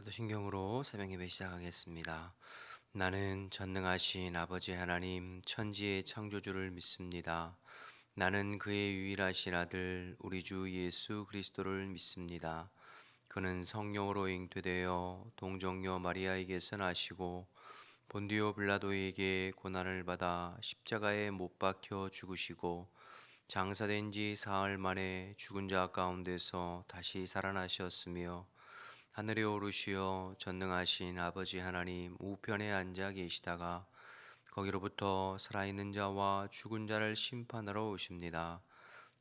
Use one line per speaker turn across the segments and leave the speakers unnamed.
사도신경으로 새벽 예배 시작하겠습니다. 나는 전능하신 아버지 하나님 천지의 창조주를 믿습니다. 나는 그의 유일하신 아들 우리 주 예수 그리스도를 믿습니다. 그는 성령으로 잉태되어 동정녀 마리아에게서 나시고 본디오 빌라도에게 고난을 받아 십자가에 못 박혀 죽으시고 장사된 지 사흘 만에 죽은 자 가운데서 다시 살아나셨으며 하늘에 오르시어 전능하신 아버지 하나님 우편에 앉아 계시다가 거기로부터 살아있는 자와 죽은 자를 심판하러 오십니다.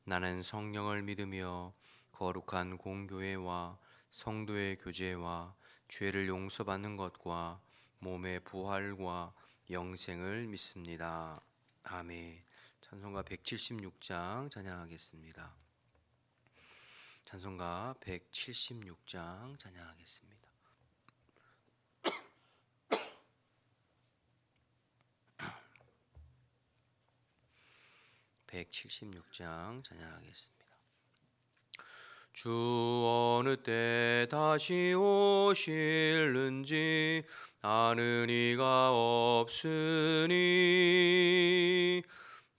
나는 성령을 믿으며 거룩한 공교회와 성도의 교제와 죄를 용서받는 것과 몸의 부활과 영생을 믿습니다. 아멘. 찬송가 176장 찬양하겠습니다. 찬송가 176장 찬양하겠습니다. 176장 찬양하겠습니다. 주 어느 때 다시 오실는지 아는 이가 없으니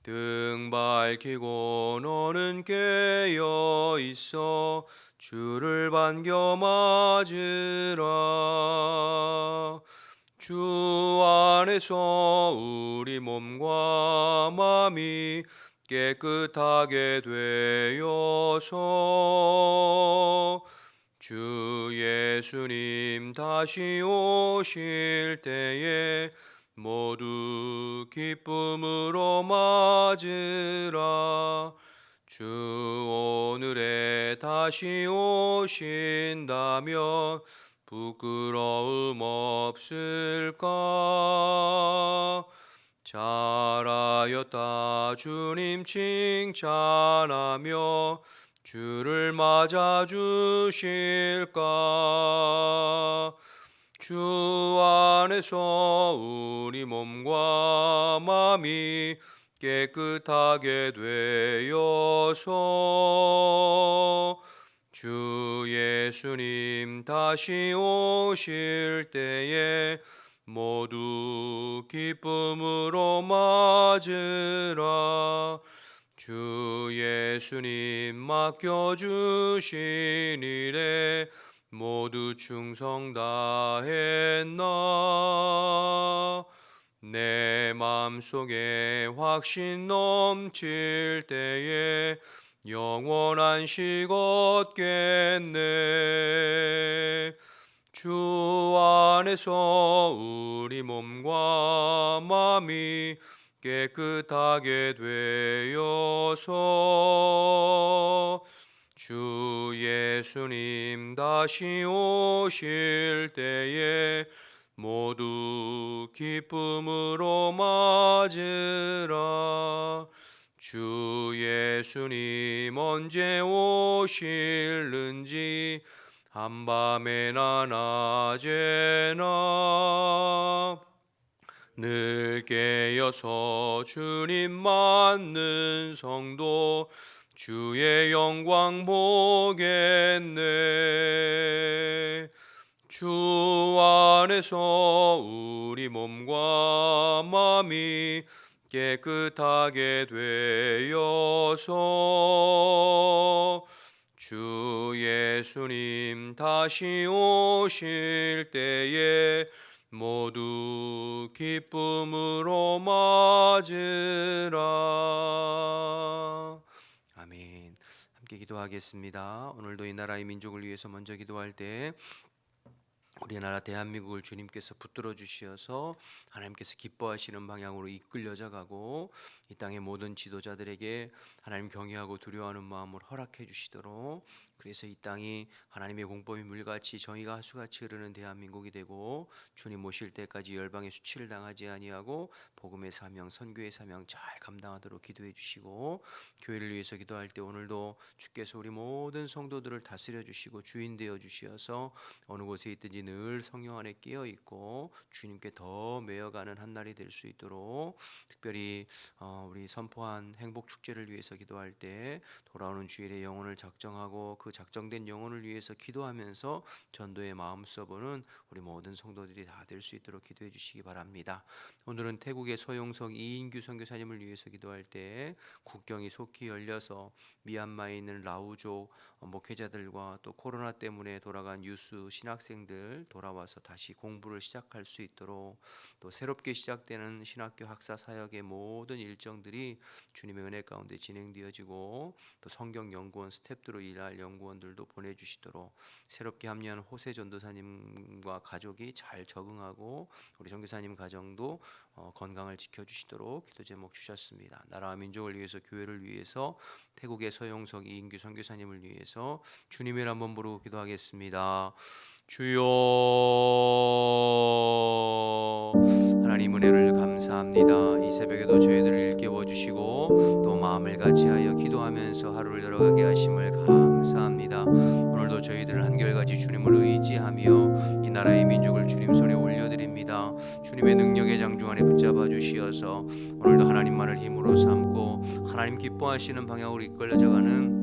등 밝히고 너는 깨어 있어 주를 반겨 맞으라. 주 안에서 우리 몸과 마음이 깨끗하게 되어서 주 예수님 다시 오실 때에 모두 기쁨으로 맞으라. 주 오늘에 다시 오신다면 부끄러움 없을까? 잘하였다 주님 칭찬하며 주를 맞아 주실까? 주 안에서 우리 몸과 마음이 깨끗하게 되어서 주 예수님 다시 오실 때에 모두 기쁨으로 맞으라. 주 예수님 맡겨주신 일에 모두 충성 다했나. 내 맘속에 확신 넘칠 때에 영원한 식 얻겠네. 주 안에서 우리 몸과 마음이 깨끗하게 되어서 주 예수님 다시 오실 때에 모두 기쁨으로 맞으라. 주 예수님 언제 오실는지 한밤에나 낮에나 늘 깨어서 주님 맞는 성도 주의 영광 보겠네. 주 안에서 우리 몸과 마음이 깨끗하게 되어서 주 예수님 다시 오실 때에 모두 기쁨으로 맞으라. 아멘. 함께 기도하겠습니다. 오늘도 이 나라의 민족을 위해서 먼저 기도할 때 우리나라 대한민국을 주님께서 붙들어 주시어서 하나님께서 기뻐하시는 방향으로 이끌려져 가고 이 땅의 모든 지도자들에게 하나님 경외하고 두려워하는 마음을 허락해 주시도록, 그래서 이 땅이 하나님의 공법이 물같이 정의가 하수같이 흐르는 대한민국이 되고 주님 오실 때까지 열방의 수치를 당하지 아니하고 복음의 사명, 선교의 사명 잘 감당하도록 기도해 주시고, 교회를 위해서 기도할 때 오늘도 주께서 우리 모든 성도들을 다스려 주시고 주인 되어 주시어서 어느 곳에 있든지 늘 성령 안에 끼어 있고 주님께 더 매어가는 한 날이 될 수 있도록, 특별히 우리 선포한 행복 축제를 위해서 기도할 때 돌아오는 주일에 영혼을 작정하고 그 그 작정된 영혼을 위해서 기도하면서 전도의 마음 써보는 우리 모든 성도들이 다 될 수 있도록 기도해 주시기 바랍니다. 오늘은 태국의 서용석 이인규 선교사님을 위해서 기도할 때 국경이 속히 열려서 미얀마에 있는 라우족 목회자들과 또 코로나 때문에 돌아간 유스 신학생들 돌아와서 다시 공부를 시작할 수 있도록, 또 새롭게 시작되는 신학교 학사 사역의 모든 일정들이 주님의 은혜 가운데 진행되어지고, 또 성경 연구원 스태프로 일할 연구원들도 보내주시도록, 새롭게 합류한 호세 전도사님과 가족이 잘 적응하고 우리 선교사님 가정도 건강을 지켜주시도록 기도 제목 주셨습니다. 나라와 민족을 위해서, 교회를 위해서, 태국의 서용석 이인규 선교사님을 위해서 주님을 한번 부르고 기도하겠습니다. 주여, 하나님 은혜를 감사합니다. 이 새벽에도 저희들을 일깨워 주시고 또 마음을 같이하여 기도하면서 하루를 열어가게 하심을 감사합니다. 오늘도 저희들은 한결같이 주님을 의지하며 이 나라의 민족을 주님 손에 올려드립니다. 주님의 능력의 장중 안에 붙잡아 주시어서 오늘도 하나님만을 힘으로 삼고 하나님 기뻐하시는 방향으로 이끌려져가는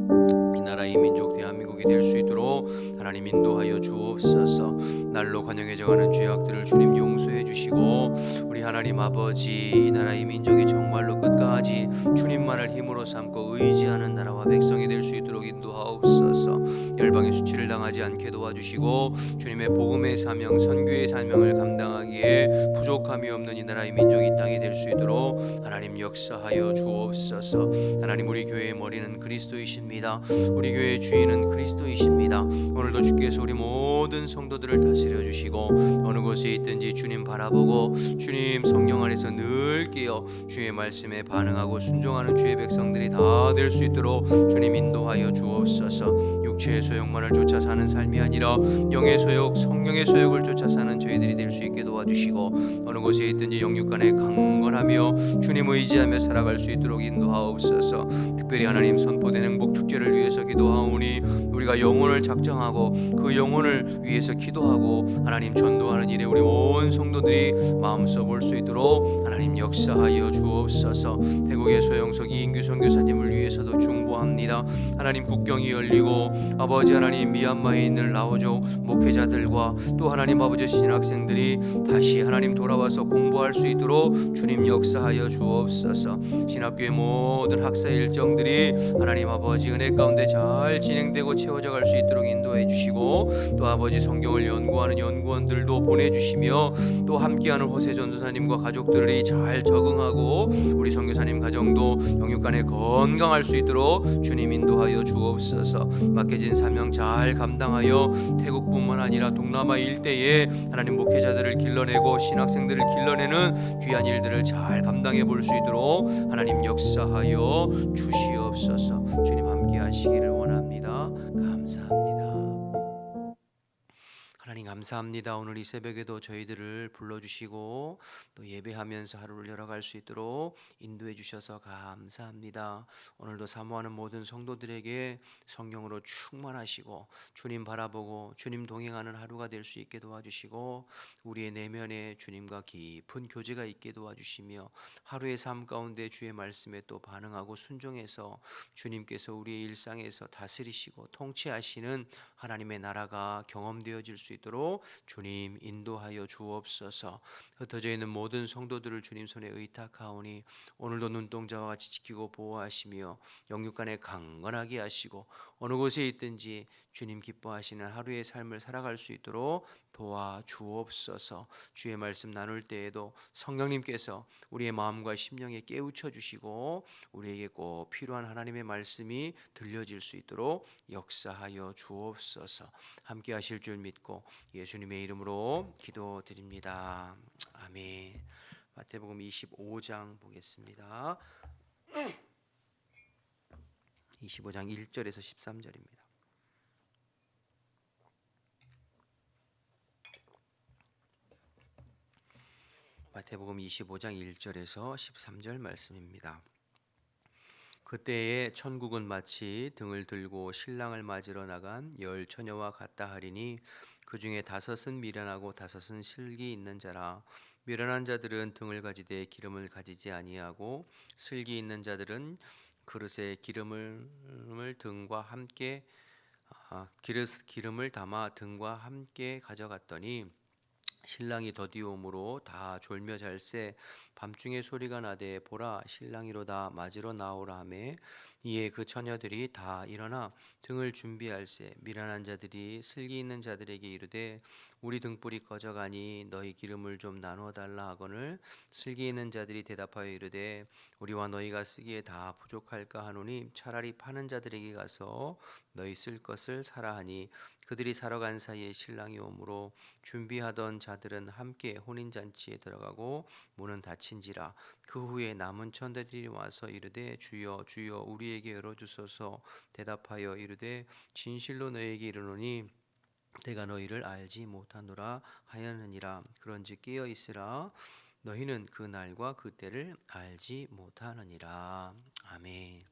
이 나라의 민족 대한민국이 될 수 있도록 하나님 인도하여 주옵소서. 날로 관영해져가는 죄악들을 주님 용서해 주시고, 우리 하나님 아버지, 이 나라의 민족이 정말로 끝까지 주님만을 힘으로 삼고 의지하는 나라와 백성이 될 수 있도록 인도하옵소서. 열방의 수치를 당하지 않게 도와주시고, 주님의 복음의 사명, 선교의 사명을 감당하기에 부족함이 없는 이 나라의 민족이 이 땅이 될 수 있도록 하나님 역사하여 주옵소서. 하나님, 우리 교회의 머리는 그리스도이십니다. 우리 교회의 주인은 그리스도이십니다. 오늘도 주께서 우리 모든 성도들을 다스려 주시고, 어느 곳에 있든지 주님 바라보고 주님 성령 안에서 늘 깨어 주의 말씀에 반응하고 순종하는 주의 백성들이 다 될 수 있도록 주님 인도하여 주옵소서. 육체의 소욕만을 쫓아 사는 삶이 아니라 영의 소욕, 성령의 소욕을 쫓아 사는 저희들이 될 수 있게 도와주시고, 어느 곳에 있든지 영육 간에 강건하며 주님 의지하며 살아갈 수 있도록 인도하옵소서. 특별히 하나님 선포된 행복 축제를 위해서 기도하오니, 우리가 영혼을 작정하고 그 영혼을 위해서 기도하고 하나님 전도하는 일에 우리 온 성도들이 마음 써볼 수 있도록 하나님 역사하여 주옵소서. 태국의 서영석 이인규 선교사님을 위해서도 중보합니다. 하나님, 국경이 열리고 아버지 하나님, 미얀마에 있는 라오족 목회자들과 또 하나님 아버지 신학생들이 다시 하나님 돌아와서 공부할 수 있도록 주님 역사하여 주옵소서. 신학교의 모든 학사 일정들이 하나님 아버지 은혜 가운데 잘 진행되고 채워져 갈 수 있도록 인도해 주시고, 또 아버지 성경을 연구하는 연구원들도 보내주시며, 또 함께하는 호세 전도사님과 가족들이 잘 적응하고 우리 선교사님 가정도 영육간에 건강할 수 있도록 주님 인도하여 주옵소서. 맡겨진 사명 잘 감당하여 태국뿐만 아니라 동남아 일대에 하나님 목회자들을 길러내고 신학생들을 길러내는 귀한 일들을 잘 감당해 볼 수 있도록 하나님 역사하여 주시옵소서. 주님 함께 하시기를 원합니다. 감사합니다. 하나님 감사합니다. 오늘 이 새벽에도 저희들을 불러주시고 또 예배하면서 하루를 열어갈 수 있도록 인도해 주셔서 감사합니다. 오늘도 사모하는 모든 성도들에게 성령으로 충만하시고 주님 바라보고 주님 동행하는 하루가 될 수 있게 도와주시고, 우리의 내면에 주님과 깊은 교제가 있게 도와주시며, 하루의 삶 가운데 주의 말씀에 또 반응하고 순종해서 주님께서 우리의 일상에서 다스리시고 통치하시는 하나님의 나라가 경험되어질 수 있도록 주님 인도하여 주옵소서. 흩어져 있는 모든 성도들을 주님 손에 의탁하오니, 오늘도 눈동자와 같이 지키고 보호하시며 영육간에 강건하게 하시고, 어느 곳에 있든지 주님 기뻐하시는 하루의 삶을 살아갈 수 있도록 도와주옵소서. 주의 말씀 나눌 때에도 성령님께서 우리의 마음과 심령에 깨우쳐 주시고, 우리에게 꼭 필요한 하나님의 말씀이 들려질 수 있도록 역사하여 주옵소서. 함께 하실 줄 믿고 예수님의 이름으로 기도드립니다. 아멘. 마태복음 25장 보겠습니다. 25장 1절에서 13절입니다. 마태복음 25장 1절에서 13절 말씀입니다. 그때에 천국은 마치 등을 들고 신랑을 맞으러 나간 10 처녀와 같다 하리니, 그 중에 5은 미련하고 5은 슬기 있는 자라. 미련한 자들은 등을 가지되 기름을 가지지 아니하고, 슬기 있는 자들은 그릇에 기름을 등과 함께 기름을 담아 등과 함께 가져갔더니 신랑이 더디오므로 다 졸며 잘세 밤중에 소리가 나되 보라 신랑이로다 맞으러 나오라 하매 이에 그 처녀들이 다 일어나 등을 준비할세 미련한 자들이 슬기 있는 자들에게 이르되 우리 등불이 꺼져가니 너희 기름을 좀 나누어 달라 하거늘 슬기 있는 자들이 대답하여 이르되 우리와 너희가 쓰기에 다 부족할까 하노니 차라리 파는 자들에게 가서 너희 쓸 것을 사라 하니 그들이 사러 간 사이에 신랑이 오므로 준비하던 자들은 함께 혼인잔치에 들어가고 문은 닫힌지라 그 후에 남은 천대들이 와서 이르되 주여 주여 우리에게 열어주소서 대답하여 이르되 진실로 너희에게 이르노니 내가 너희를 알지 못하노라 하였느니라 그런즉 깨어 있으라 너희는 그 날과 그 때를 알지 못하느니라. 아멘.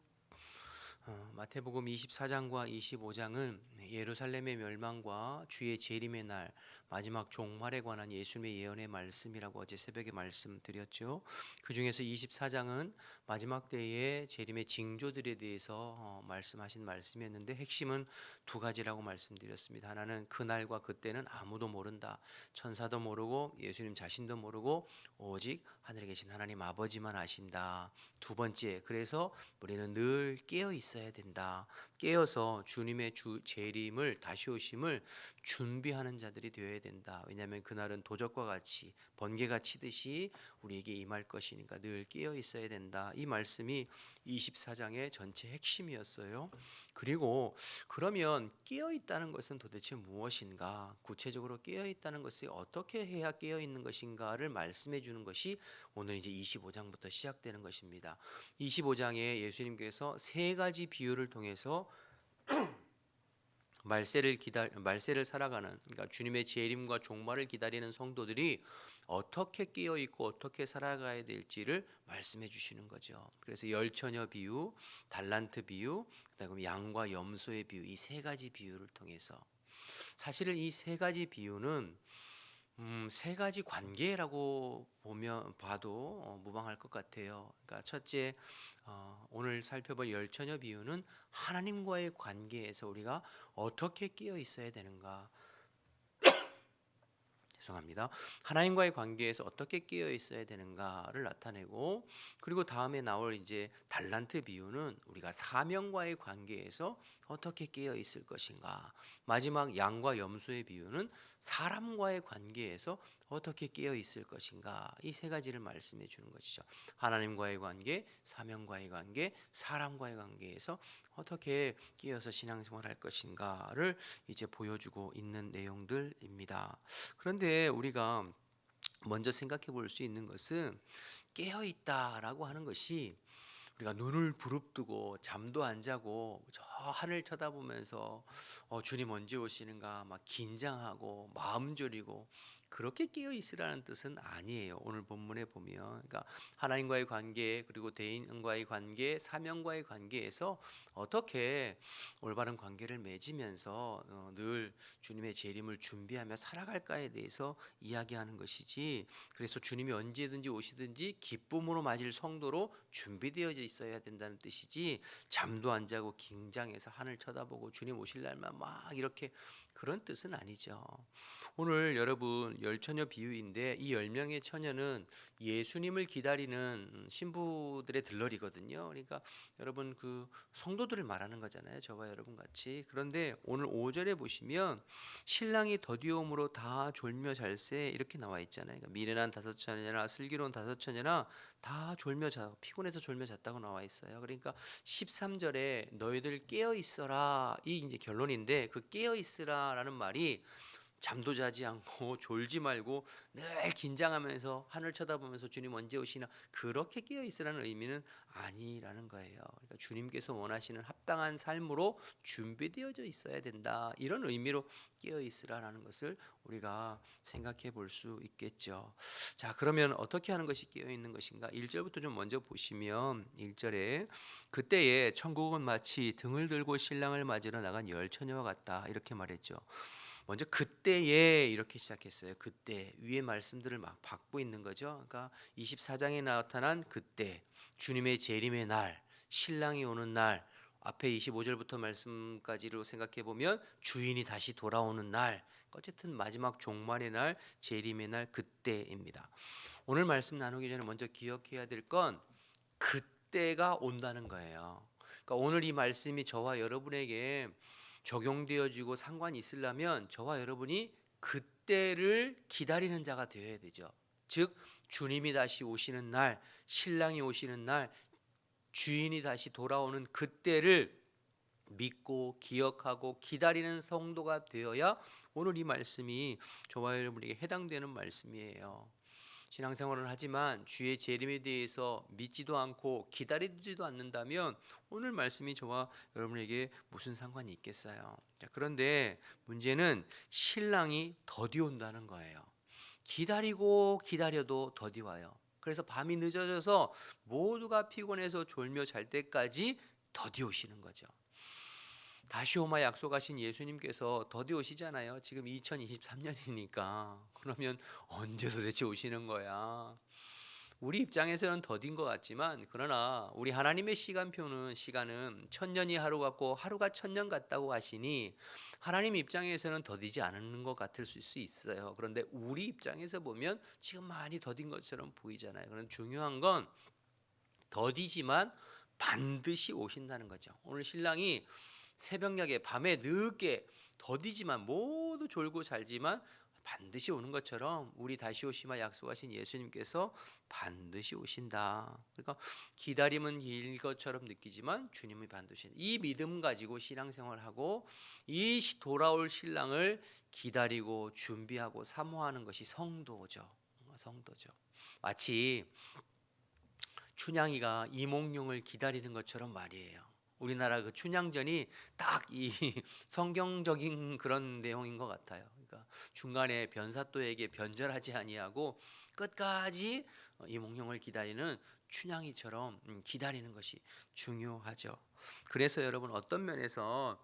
마태복음 24장과 25장은 예루살렘의 멸망과 주의 재림의 날 마지막 종말에 관한 예수님의 예언의 말씀이라고 어제 새벽에 말씀드렸죠. 그 중에서 24장은 마지막 때의 재림의 징조들에 대해서 말씀하신 말씀이었는데 핵심은 두 가지라고 말씀드렸습니다. 하나는 그날과 그때는 아무도 모른다. 천사도 모르고 예수님 자신도 모르고 오직 하늘에 계신 하나님 아버지만 아신다. 두 번째, 그래서 우리는 늘 깨어 있어야 된다. 깨어서 주님의 재림을 다시 오심을 준비하는 자들이 되어야 된다. 왜냐하면 그날은 도적과 같이 번개가 치듯이 우리에게 임할 것이니까 늘 깨어 있어야 된다. 이 말씀이 24장의 전체 핵심이었어요. 그리고 그러면 깨어 있다는 것은 도대체 무엇인가? 구체적으로 깨어 있다는 것이 어떻게 해야 깨어 있는 것인가를 말씀해 주는 것이 오늘 이제 25장부터 시작되는 것입니다. 25장에 예수님께서 세 가지 비유를 통해서 말세를 살아가는, 그러니까 주님의 재림과 종말을 기다리는 성도들이 어떻게 깨어 있고 어떻게 살아가야 될지를 말씀해 주시는 거죠. 그래서 열처녀 비유, 달란트 비유, 그다음에 양과 염소의 비유, 이 세 가지 비유를 통해서 사실은 이 세 가지 비유는 세 가지 관계라고 봐도 무방할 것 같아요. 그러니까 첫째, 오늘 살펴볼 열처녀 비유는 하나님과의 관계에서 우리가 어떻게 끼어 있어야 되는가. 죄송합니다. 하나님과의 관계에서 어떻게 끼어 있어야 되는가를 나타내고, 그리고 다음에 나올 이제 달란트 비유는 우리가 사명과의 관계에서 어떻게 끼어 있을 것인가. 마지막 양과 염소의 비유는 사람과의 관계에서 어떻게 끼어 있을 것인가. 이 세 가지를 말씀해 주는 것이죠. 하나님과의 관계, 사명과의 관계, 사람과의 관계에서 어떻게 끼어서 신앙생활을 할 것인가를 이제 보여주고 있는 내용들입니다. 그런데 우리가 먼저 생각해 볼 수 있는 것은 깨어 있다라고 하는 것이 우리가 눈을 부릅뜨고 잠도 안 자고 저 하늘 쳐다보면서 주님 언제 오시는가 막 긴장하고 마음 졸이고 그렇게 깨어 있으라는 뜻은 아니에요. 오늘 본문에 보면 그러니까 하나님과의 관계 그리고 대인과의 관계 사명과의 관계에서 어떻게 올바른 관계를 맺으면서 늘 주님의 재림을 준비하며 살아갈까에 대해서 이야기하는 것이지, 그래서 주님이 언제든지 오시든지 기쁨으로 맞을 성도로 준비되어져 있어야 된다는 뜻이지, 잠도 안 자고 긴장해서 하늘 쳐다보고 주님 오실 날만 막 이렇게 그런 뜻은 아니죠. 오늘 여러분 열처녀 비유인데 이 10명의 처녀는 예수님을 기다리는 신부들의 들러리거든요. 그러니까 여러분 그 성도들을 말하는 거잖아요. 저와 여러분 같이. 그런데 오늘 5절에 보시면 신랑이 더디옴으로 다 졸며 잘세 이렇게 나와 있잖아요. 그러니까 미련한 다섯 처녀나 슬기로운 다섯 처녀나 다 졸며 자 피곤해서 졸며 잤다고 나와 있어요. 그러니까 13절에 너희들 깨어 있어라 이 이제 결론인데, 그 깨어 있으라라는 말이 잠도 자지 않고 졸지 말고 늘 긴장하면서 하늘 쳐다보면서 주님 언제 오시나 그렇게 깨어 있으라는 의미는 아니라는 거예요. 그러니까 주님께서 원하시는 합당한 삶으로 준비되어져 있어야 된다, 이런 의미로 깨어 있으라는 것을 우리가 생각해 볼 수 있겠죠. 자, 그러면 어떻게 하는 것이 깨어 있는 것인가? 1절부터 좀 먼저 보시면 1절에 그때에 천국은 마치 등을 들고 신랑을 맞으러 나간 열 처녀와 같다 이렇게 말했죠. 먼저 그때에 이렇게 시작했어요. 그때 위의 말씀들을 막 받고 있는 거죠. 그러니까 24장에 나타난 그때 주님의 재림의 날, 신랑이 오는 날, 앞에 25절부터 말씀까지로 생각해 보면 주인이 다시 돌아오는 날, 어쨌든 마지막 종말의 날, 재림의 날, 그때입니다. 오늘 말씀 나누기 전에 먼저 기억해야 될 건 그때가 온다는 거예요. 그러니까 오늘 이 말씀이 저와 여러분에게 적용되어지고 상관이 있으려면 저와 여러분이 그때를 기다리는 자가 되어야 되죠. 즉 주님이 다시 오시는 날, 신랑이 오시는 날, 주인이 다시 돌아오는 그때를 믿고 기억하고 기다리는 성도가 되어야 오늘 이 말씀이 저와 여러분에게 해당되는 말씀이에요. 신앙생활을 하지만 주의 재림에 대해서 믿지도 않고 기다리지도 않는다면 오늘 말씀이 저와 여러분에게 무슨 상관이 있겠어요. 자, 그런데 문제는 신랑이 더디 온다는 거예요. 기다리고 기다려도 더디 와요. 그래서 밤이 늦어져서 모두가 피곤해서 졸며 잘 때까지 더디 오시는 거죠. 다시 오마 약속하신 예수님께서 더디 오시잖아요. 지금 2023년이니까. 그러면 언제 도대체 오시는 거야? 우리 입장에서는 더딘 것 같지만 그러나 우리 하나님의 시간은 천년이 하루 같고 하루가 천년 같다고 하시니 하나님 입장에서는 더디지 않은 것 같을 수 있어요. 그런데 우리 입장에서 보면 지금 많이 더딘 것처럼 보이잖아요. 그런데 중요한 건 더디지만 반드시 오신다는 거죠. 오늘 신랑이 새벽녘에 밤에 늦게 더디지만 모두 졸고 잘지만 반드시 오는 것처럼 우리 다시 오시마 약속하신 예수님께서 반드시 오신다. 그러니까 기다림은 길 것처럼 느끼지만 주님이 반드시 이 믿음 가지고 신앙생활하고 이 돌아올 신랑을 기다리고 준비하고 사모하는 것이 성도죠. 성도죠. 마치 춘향이가 이몽룡을 기다리는 것처럼 말이에요. 우리나라 그 춘향전이 딱 이 성경적인 그런 내용인 것 같아요. 그러니까 중간에 변사또에게 변절하지 아니하고 끝까지 이몽룡을 기다리는 춘향이처럼 기다리는 것이 중요하죠. 그래서 여러분 어떤 면에서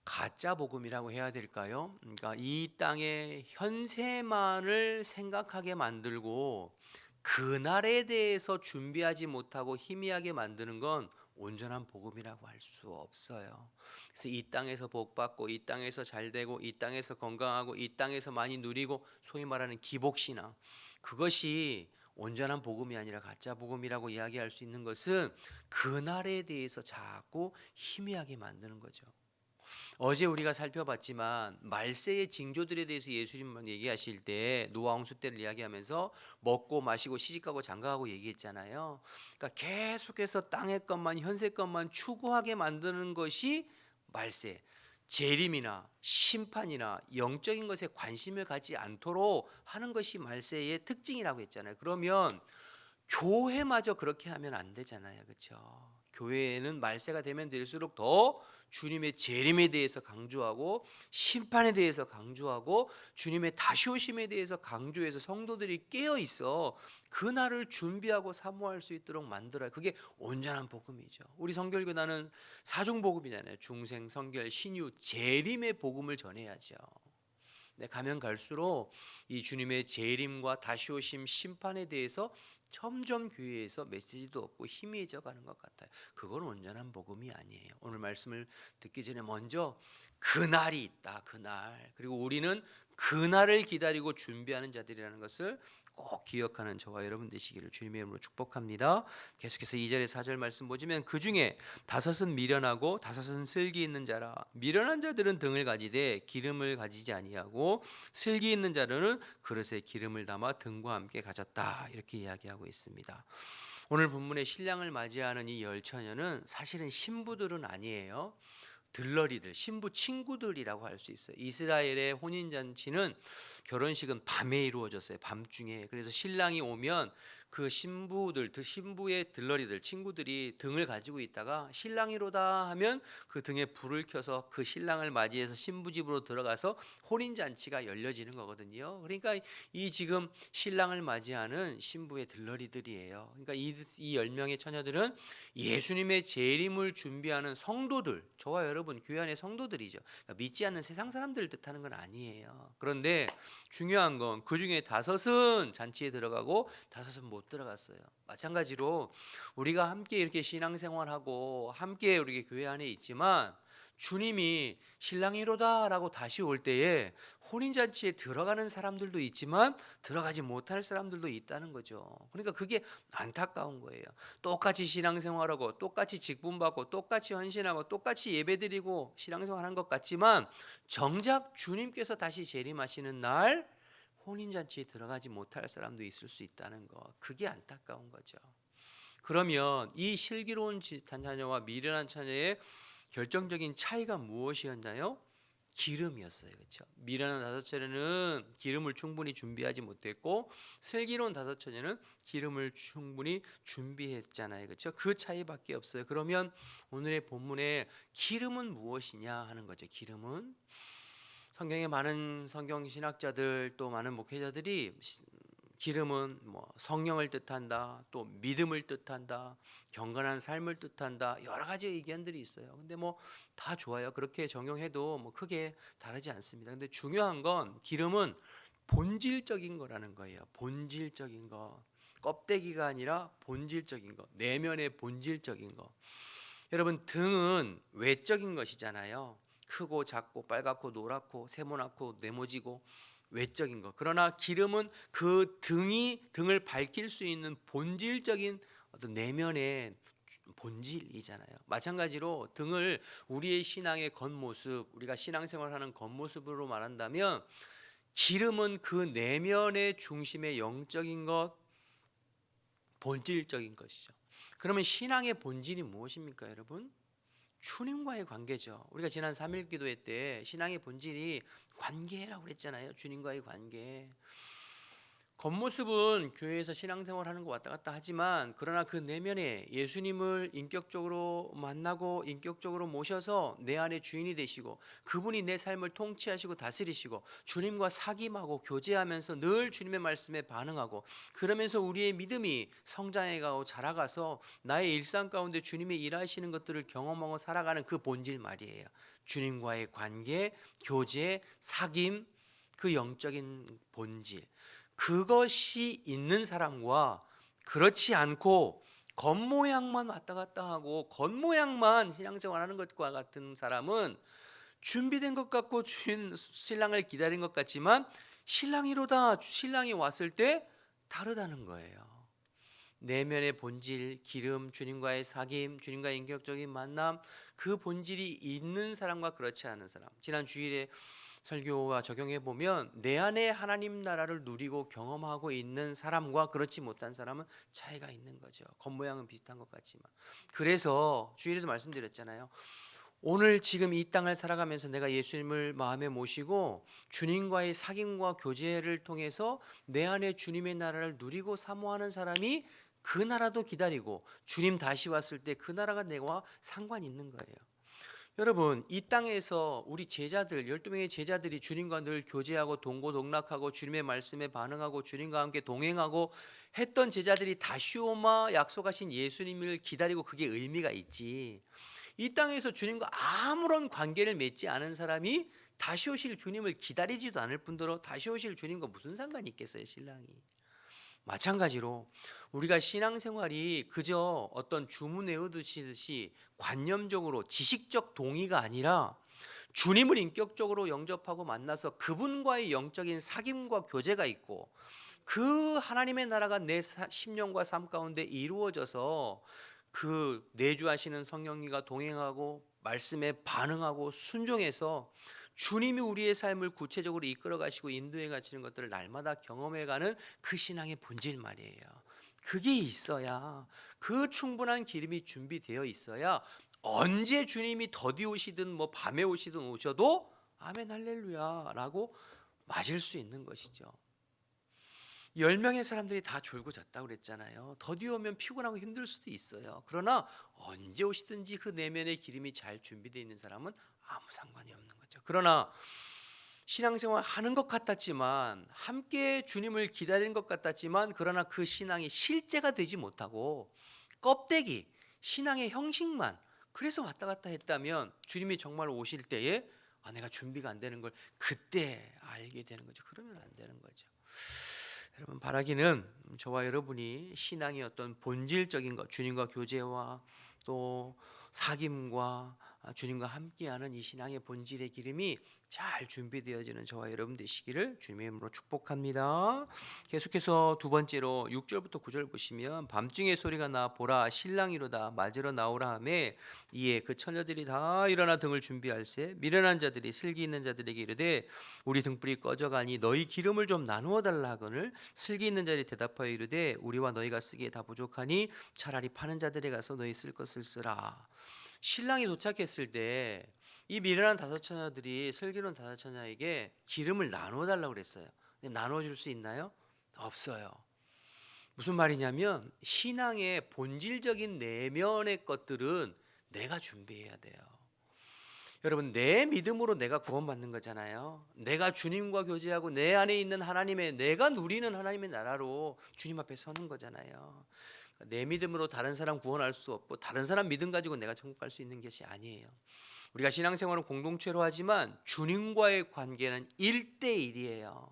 가짜 복음이라고 해야 될까요? 그러니까 이 땅의 현세만을 생각하게 만들고 그날에 대해서 준비하지 못하고 희미하게 만드는 건 온전한 복음이라고 할 수 없어요. 그래서 이 땅에서 복 받고 이 땅에서 잘 되고 이 땅에서 건강하고 이 땅에서 많이 누리고 소위 말하는 기복신앙, 그것이 온전한 복음이 아니라 가짜 복음이라고 이야기할 수 있는 것은 그날에 대해서 자꾸 희미하게 만드는 거죠. 어제 우리가 살펴봤지만 말세의 징조들에 대해서 예수님만 얘기하실 때 노아 홍수 때를 이야기하면서 먹고 마시고 시집가고 장가가고 얘기했잖아요. 그러니까 계속해서 땅의 것만 현세 것만 추구하게 만드는 것이 말세, 재림이나 심판이나 영적인 것에 관심을 갖지 않도록 하는 것이 말세의 특징이라고 했잖아요. 그러면 교회마저 그렇게 하면 안 되잖아요. 그렇죠? 교회는 말세가 되면 될수록 더 주님의 재림에 대해서 강조하고 심판에 대해서 강조하고 주님의 다시 오심에 대해서 강조해서 성도들이 깨어 있어 그날을 준비하고 사모할 수 있도록 만들어요. 그게 온전한 복음이죠. 우리 성결교단은 사중복음이잖아요. 중생, 성결, 신유, 재림의 복음을 전해야죠. 네, 가면 갈수록 이 주님의 재림과 다시 오심 심판에 대해서 점점 교회에서 메시지도 없고 희미해져 가는 것 같아요. 그건 온전한 복음이 아니에요. 오늘 말씀을 듣기 전에 먼저 그날이 있다. 그날. 그리고 우리는 그날을 기다리고 준비하는 자들이라는 것을 꼭 기억하는 저와 여러분 되시기를 주님의 이름으로 축복합니다. 계속해서 2절에 4절 말씀 보시면 그 중에 다섯은 미련하고 다섯은 슬기 있는 자라. 미련한 자들은 등을 가지되 기름을 가지지 아니하고 슬기 있는 자들은 그릇에 기름을 담아 등과 함께 가졌다. 이렇게 이야기하고 있습니다. 오늘 본문의 신랑을 맞이하는 이 열처녀는 사실은 신부들은 아니에요. 들러리들, 신부 친구들이라고 할 수 있어요. 이스라엘의 혼인잔치는 결혼식은 밤에 이루어졌어요. 밤중에. 그래서 신랑이 오면 그 신부들, 신부의 들러리들, 친구들이 등을 가지고 있다가 신랑이로다 하면 그 등에 불을 켜서 그 신랑을 맞이해서 신부 집으로 들어가서 혼인잔치가 열려지는 거거든요. 그러니까 이 지금 신랑을 맞이하는 신부의 들러리들이에요. 그러니까 이 10명의 처녀들은 예수님의 재림을 준비하는 성도들, 저와 여러분 교회 안의 성도들이죠. 그러니까 믿지 않는 세상 사람들을 뜻하는 건 아니에요. 그런데 중요한 건 그 중에 다섯은 잔치에 들어가고 다섯은 못 못 들어갔어요. 마찬가지로 우리가 함께 이렇게 신앙생활하고 함께 우리 교회 안에 있지만 주님이 신랑이로다라고 다시 올 때에 혼인잔치에 들어가는 사람들도 있지만 들어가지 못할 사람들도 있다는 거죠. 그러니까 그게 안타까운 거예요. 똑같이 신앙생활하고 똑같이 직분받고 똑같이 헌신하고 똑같이 예배드리고 신앙생활하는 것 같지만 정작 주님께서 다시 재림하시는 날 혼인잔치에 들어가지 못할 사람도 있을 수 있다는 거, 그게 안타까운 거죠. 그러면 이 슬기로운 자녀와 미련한 자녀의 결정적인 차이가 무엇이었나요? 기름이었어요. 그렇죠? 미련한 다섯 처녀는 기름을 충분히 준비하지 못했고 슬기로운 다섯 처녀는 기름을 충분히 준비했잖아요. 그렇죠? 그 차이밖에 없어요. 그러면 오늘의 본문에 기름은 무엇이냐 하는 거죠. 기름은 성경에 많은 성경 신학자들 또 많은 목회자들이 기름은 뭐 성령을 뜻한다, 또 믿음을 뜻한다, 경건한 삶을 뜻한다, 여러 가지 의견들이 있어요. 근데 뭐 다 좋아요. 그렇게 적용해도 뭐 크게 다르지 않습니다. 근데 중요한 건 기름은 본질적인 거라는 거예요. 본질적인 거. 껍데기가 아니라 본질적인 거. 내면의 본질적인 거. 여러분, 등은 외적인 것이잖아요. 크고 작고 빨갛고 노랗고 세모나고 네모지고 외적인 것. 그러나 기름은 그 등을 밝힐 수 있는 본질적인 어떤 내면의 본질이잖아요. 마찬가지로 등을 우리의 신앙의 겉모습, 우리가 신앙생활하는 겉모습으로 말한다면 기름은 그 내면의 중심의 영적인 것, 본질적인 것이죠. 그러면 신앙의 본질이 무엇입니까, 여러분? 주님과의 관계죠. 우리가 지난 3일 기도회 때 신앙의 본질이 관계라고 그랬잖아요. 주님과의 관계. 겉모습은 교회에서 신앙생활하는 거 왔다 갔다 하지만 그러나 그 내면에 예수님을 인격적으로 만나고 인격적으로 모셔서 내 안에 주인이 되시고 그분이 내 삶을 통치하시고 다스리시고 주님과 사귐하고 교제하면서 늘 주님의 말씀에 반응하고 그러면서 우리의 믿음이 성장해가고 자라가서 나의 일상 가운데 주님의 일하시는 것들을 경험하고 살아가는 그 본질 말이에요. 주님과의 관계, 교제, 사귐, 그 영적인 본질, 그것이 있는 사람과 그렇지 않고 겉모양만 왔다 갔다 하고 겉모양만 신앙생활하는 것과 같은 사람은 준비된 것 같고 신랑을 기다린 것 같지만 신랑이로다 신랑이 왔을 때 다르다는 거예요. 내면의 본질, 기름, 주님과의 사귐, 주님과의 인격적인 만남, 그 본질이 있는 사람과 그렇지 않은 사람. 지난 주일에 설교와 적용해 보면 내 안에 하나님 나라를 누리고 경험하고 있는 사람과 그렇지 못한 사람은 차이가 있는 거죠. 겉모양은 비슷한 것 같지만. 그래서 주일에도 말씀드렸잖아요. 오늘 지금 이 땅을 살아가면서 내가 예수님을 마음에 모시고 주님과의 사귐과 교제를 통해서 내 안에 주님의 나라를 누리고 사모하는 사람이 그 나라도 기다리고 주님 다시 왔을 때 그 나라가 내와 상관이 있는 거예요. 여러분, 이 땅에서 우리 제자들 12명의 제자들이 주님과 늘 교제하고 동고동락하고 주님의 말씀에 반응하고 주님과 함께 동행하고 했던 제자들이 다시 오마 약속하신 예수님을 기다리고 그게 의미가 있지. 이 땅에서 주님과 아무런 관계를 맺지 않은 사람이 다시 오실 주님을 기다리지도 않을 뿐더러 다시 오실 주님과 무슨 상관이 있겠어요, 신랑이. 마찬가지로 우리가 신앙생활이 그저 어떤 주문 외우듯이 관념적으로 지식적 동의가 아니라 주님을 인격적으로 영접하고 만나서 그분과의 영적인 사귐과 교제가 있고 그 하나님의 나라가 내 심령과 삶 가운데 이루어져서 그 내주하시는 성령님과 동행하고 말씀에 반응하고 순종해서 주님이 우리의 삶을 구체적으로 이끌어 가시고 인도해 가시는 것들을 날마다 경험해 가는 그 신앙의 본질 말이에요. 그게 있어야, 그 충분한 기름이 준비되어 있어야 언제 주님이 더디 오시든 뭐 밤에 오시든 오셔도 아멘 할렐루야라고 맞을 수 있는 것이죠. 10명의 사람들이 다 졸고 잤다고 그랬잖아요. 더디 오면 피곤하고 힘들 수도 있어요. 그러나 언제 오시든지 그 내면의 기름이 잘 준비되어 있는 사람은 아무 상관이 없는 거죠. 그러나 신앙생활 하는 것 같았지만 함께 주님을 기다리는 것 같았지만 그러나 그 신앙이 실제가 되지 못하고 껍데기, 신앙의 형식만 그래서 왔다 갔다 했다면 주님이 정말 오실 때에 내가 준비가 안 되는 걸 그때 알게 되는 거죠. 그러면 안 되는 거죠. 여러분, 바라기는 저와 여러분이 신앙의 어떤 본질적인 것, 주님과 교제와 또 사귐과 주님과 함께하는 이 신앙의 본질의 기름이 잘 준비되어지는 저와 여러분 되시기를 주님의 이름으로 축복합니다. 계속해서 두 번째로 6절부터 9절 보시면 밤중에 소리가 나 보라 신랑이로다 맞으러 나오라 하매 이에 그 처녀들이 다 일어나 등을 준비할세 미련한 자들이 슬기 있는 자들에게 이르되 우리 등불이 꺼져가니 너희 기름을 좀 나누어 달라 하거늘 슬기 있는 자들이 대답하여 이르되 우리와 너희가 쓰기에 다 부족하니 차라리 파는 자들에 가서 너희 쓸 것을 쓰라. 신랑이 도착했을 때 이 미련한 다섯 처녀들이 슬기로운 다섯 처녀에게 기름을 나누어 달라고 그랬어요. 근데 나누어 줄 수 있나요? 없어요. 무슨 말이냐면 신앙의 본질적인 내면의 것들은 내가 준비해야 돼요. 여러분 내 믿음으로 내가 구원받는 거잖아요. 내가 주님과 교제하고 내 안에 있는 하나님의 내가 누리는 하나님의 나라로 주님 앞에 서는 거잖아요. 내 믿음으로 다른 사람 구원할 수 없고 다른 사람 믿음 가지고 내가 천국 갈 수 있는 것이 아니에요. 우리가 신앙생활은 공동체로 하지만 주님과의 관계는 1대1이에요.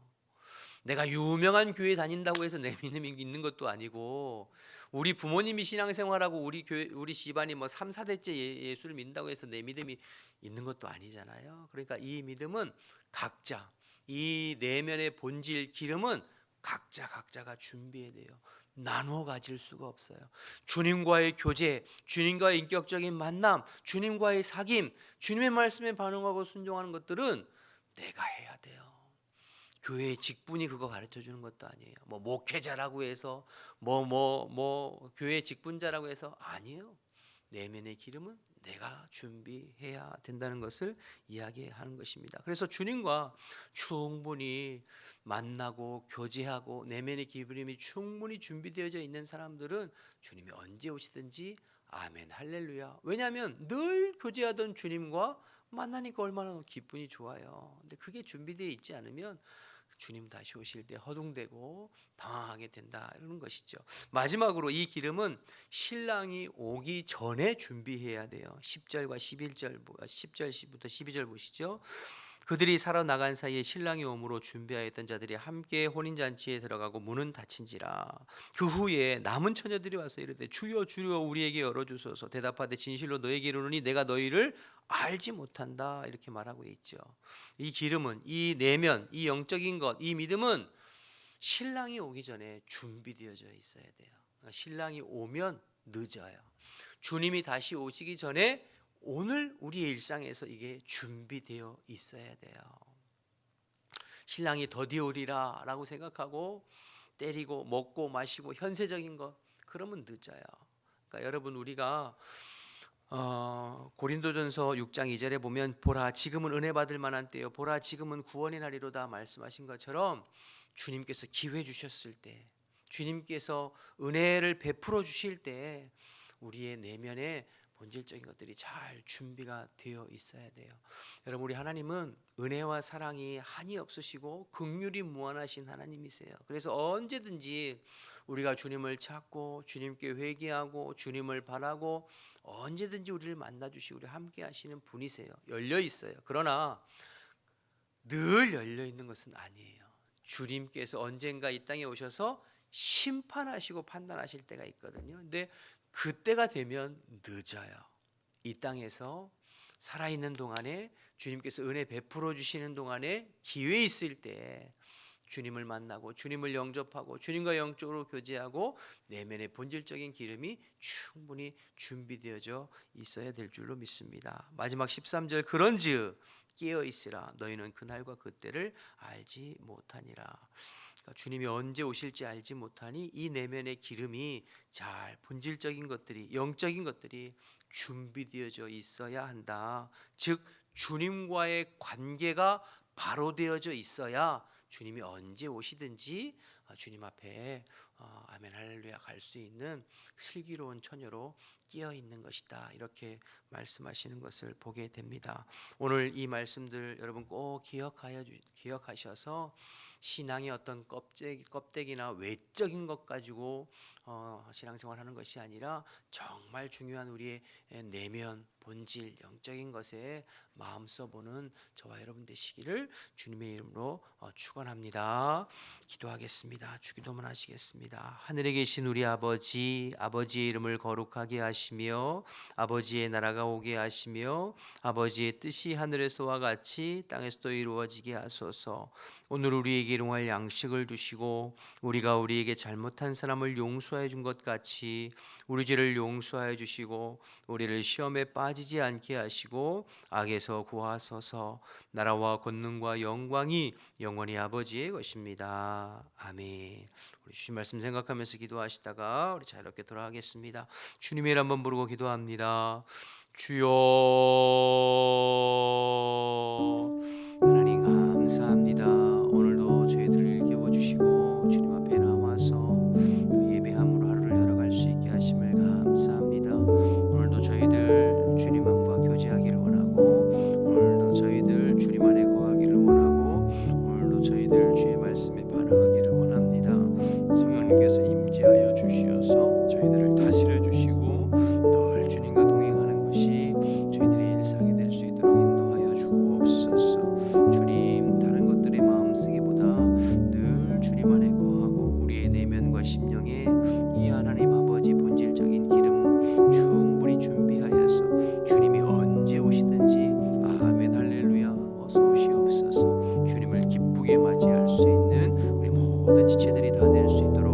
내가 유명한 교회 다닌다고 해서 내 믿음이 있는 것도 아니고 우리 부모님이 신앙생활하고 우리 교회 우리 집안이 뭐 3, 4대째 예수를 믿는다고 해서 내 믿음이 있는 것도 아니잖아요. 그러니까 이 믿음은 각자 이 내면의 본질 기름은 각자가 준비해야 돼요. 나누어 가질 수가 없어요. 주님과의 교제, 주님과의 인격적인 만남, 주님과의 사귐, 주님의 말씀에 반응하고 순종하는 것들은 내가 해야 돼요. 교회의 직분이 그거 가르쳐 주는 것도 아니에요. 뭐 목회자라고 해서 교회 직분자라고 해서 아니에요. 내면의 기름은 내가 준비해야 된다는 것을 이야기하는 것입니다. 그래서 주님과 충분히 만나고 교제하고 내면의 기름이 충분히 준비되어져 있는 사람들은 주님이 언제 오시든지 아멘 할렐루야. 왜냐하면 늘 교제하던 주님과 만나니까 얼마나 기분이 좋아요. 근데 그게 준비되어 있지 않으면 주님 다시 오실 때 허둥대고 당황하게 된다 이러는 것이죠. 마지막으로 이 기름은 신랑이 오기 전에 준비해야 돼요. 10절과 11절 10절부터 12절 보시죠. 그들이 살아나간 사이에 신랑이 오므로 준비하였던 자들이 함께 혼인잔치에 들어가고 문은 닫힌지라. 그 후에 남은 처녀들이 와서 이르되 주여 주여 우리에게 열어주소서. 대답하되 진실로 너에게 이르노니 내가 너희를 알지 못한다 이렇게 말하고 있죠. 이 기름은 이 내면 이 영적인 것 이 믿음은 신랑이 오기 전에 준비되어져 있어야 돼요. 신랑이 오면 늦어요. 주님이 다시 오시기 전에 오늘 우리의 일상에서 이게 준비되어 있어야 돼요. 신랑이 더디 오리라 라고 생각하고 때리고 먹고 마시고 현세적인 것 그러면 늦어요. 그러니까 여러분 우리가 고린도전서 6장 2절에 보면 보라 지금은 은혜 받을 만한 때요 보라 지금은 구원의 날이로다 말씀하신 것처럼 주님께서 기회 주셨을 때 주님께서 은혜를 베풀어 주실 때 우리의 내면에 본질적인 것들이 잘 준비가 되어 있어야 돼요. 여러분 우리 하나님은 은혜와 사랑이 한이 없으시고 긍휼이 무한하신 하나님이세요. 그래서 언제든지 우리가 주님을 찾고 주님께 회개하고 주님을 바라고 언제든지 우리를 만나 주시고 우리 함께 하시는 분이세요. 열려 있어요. 그러나 늘 열려 있는 것은 아니에요. 주님께서 언젠가 이 땅에 오셔서 심판하시고 판단하실 때가 있거든요. 근데 그때가 되면 늦어요. 이 땅에서 살아있는 동안에 주님께서 은혜 베풀어 주시는 동안에 기회 있을 때 주님을 만나고 주님을 영접하고 주님과 영적으로 교제하고 내면의 본질적인 기름이 충분히 준비되어져 있어야 될 줄로 믿습니다. 마지막 13절 그런즉 깨어 있으라 너희는 그날과 그때를 알지 못하니라. 주님이 언제 오실지 알지 못하니 이 내면의 기름이 잘 본질적인 것들이 영적인 것들이 준비되어져 있어야 한다. 즉 주님과의 관계가 바로 되어져 있어야 주님이 언제 오시든지 주님 앞에 아멘 할렐루야 갈 수 있는 슬기로운 처녀로 끼어 있는 것이다. 이렇게 말씀하시는 것을 보게 됩니다. 오늘 이 말씀들 여러분 꼭 기억하셔서 신앙의 어떤 껍데기나 외적인 것 가지고 신앙생활하는 것이 아니라 정말 중요한 우리의 내면 본질, 영적인 것에 마음 써보는 저와 여러분 되시기를 주님의 이름으로 축원합니다. 기도하겠습니다. 주기도문 하시겠습니다. 하늘에 계신 우리 아버지, 아버지의 이름을 거룩하게 하시며 아버지의 나라가 오게 하시며 아버지의 뜻이 하늘에서와 같이 땅에서도 이루어지게 하소서. 오늘 우리에게 일용할 양식을 주시고 우리가 우리에게 잘못한 사람을 용서해 준 것 같이 우리 죄를 용서하여 주시고 우리를 시험에 빠지지 않게 하시고 악에서 구하소서. 나라와 권능과 영광이 영원히 아버지의 것입니다. 아멘. 우리 주신 말씀 생각하면서 기도하시다가 우리 자유롭게 돌아가겠습니다. 주님의 이름 한번 부르고 기도합니다. 주여, 하나님 감사합니다. 오늘도 저희들을 일깨워 주시고 주님 앞에 나와서 또 예배함으로 하루를 열어갈 수 있게 하심을 감사합니다. 오늘도 저희들 주님 안과 교제하기를 원하고 오늘도 저희들 주님 안에 거하기를 원하고 오늘도 저희들 주의 말씀에 반응하기를 원합니다. 성령님께서 임재하여 주시어서 저희들을 다스려 주시고 늘 주님과 동행하는 것이 저희들의 일상이 될 수 있도록 인도하여 주옵소서. 주님, 다른 것들의 마음쓰기보다 늘 주님 안에 거하고 우리의 내면과 심령에 이 하나님 아버지 본질적인 기름 충분히 준비하여서 주님이 언제 오시든지 아멘 할렐루야 어서 오시옵소서. 주님을 기쁘게 맞이할 수 있는 우리 모든 지체들이 다 될 수 있도록